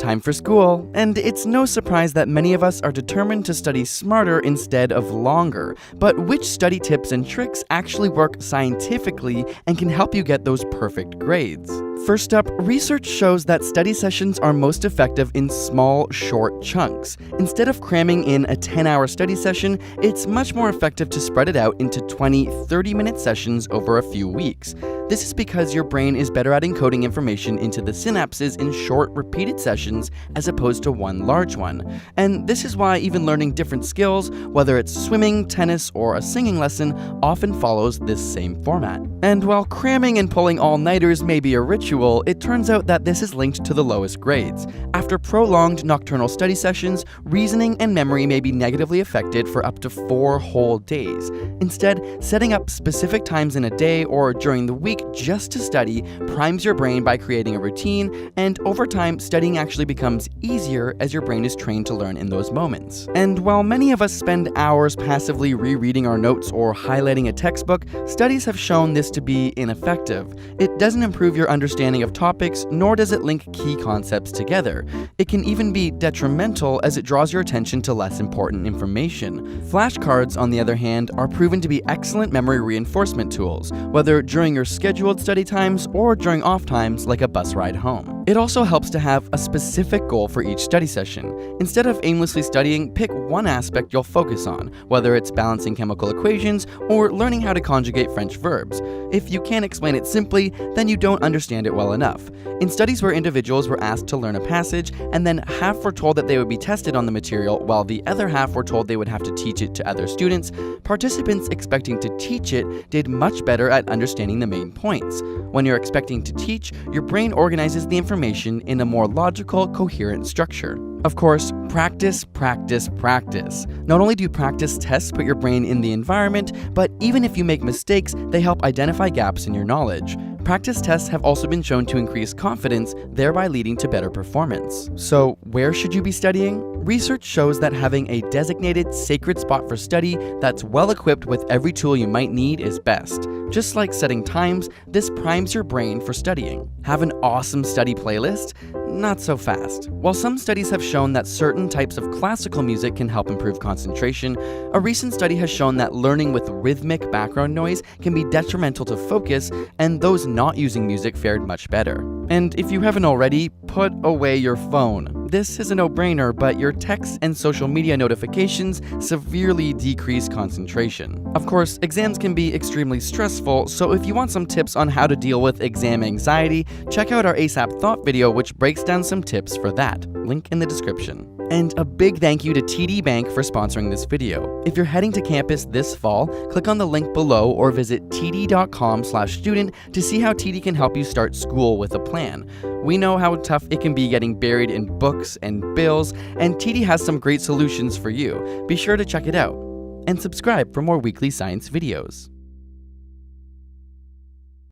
time for school, and it's no surprise that many of us are determined to study smarter instead of longer. But which study tips and tricks actually work scientifically and can help you get those perfect grades? First up, research shows that study sessions are most effective in small, short chunks. Instead of cramming in a 10-hour study session, it's much more effective to spread it out into 20, 30-minute sessions over a few weeks. This is because your brain is better at encoding information into the synapses in short, repeated sessions as opposed to one large one. And this is why even learning different skills, whether it's swimming, tennis, or a singing lesson, often follows this same format. And while cramming and pulling all-nighters may be a ritual, it turns out that this is linked to the lowest grades. After prolonged nocturnal study sessions, reasoning and memory may be negatively affected for up to 4 whole days. Instead, setting up specific times in a day or during the week just to study primes your brain by creating a routine, and over time, studying actually becomes easier as your brain is trained to learn in those moments. And while many of us spend hours passively rereading our notes or highlighting a textbook, studies have shown this to be ineffective. It doesn't improve your understanding of topics, nor does it link key concepts together. It can even be detrimental as it draws your attention to less important information. Flashcards, on the other hand, are proven to be excellent memory reinforcement tools, whether during your scheduled study times or during off times like a bus ride home. It also helps to have a specific goal for each study session. Instead of aimlessly studying, pick one aspect you'll focus on, whether it's balancing chemical equations or learning how to conjugate French verbs. If you can't explain it simply, then you don't understand it well enough. In studies where individuals were asked to learn a passage, and then half were told that they would be tested on the material while the other half were told they would have to teach it to other students, participants expecting to teach it did much better at understanding the main points. When you're expecting to teach, your brain organizes the information in a more logical, coherent structure. Of course, practice, practice, practice. Not only do practice tests put your brain in the environment, but even if you make mistakes, they help identify gaps in your knowledge. Practice tests have also been shown to increase confidence, thereby leading to better performance. So, where should you be studying? Research shows that having a designated sacred spot for study that's well equipped with every tool you might need is best. Just like setting times, this primes your brain for studying. Have an awesome study playlist? Not so fast. While some studies have shown that certain types of classical music can help improve concentration, a recent study has shown that learning with rhythmic background noise can be detrimental to focus, and those not using music fared much better. And if you haven't already, put away your phone. This is a no-brainer, but your texts and social media notifications severely decrease concentration. Of course, exams can be extremely stressful, so if you want some tips on how to deal with exam anxiety, check out our ASAP Thought video, which breaks down some tips for that. Link in the description. And a big thank you to TD Bank for sponsoring this video. If you're heading to campus this fall, click on the link below or visit td.com/student to see how TD can help you start school with a plan. We know how tough it can be getting buried in books and bills, and TD has some great solutions for you. Be sure to check it out. And subscribe for more weekly science videos.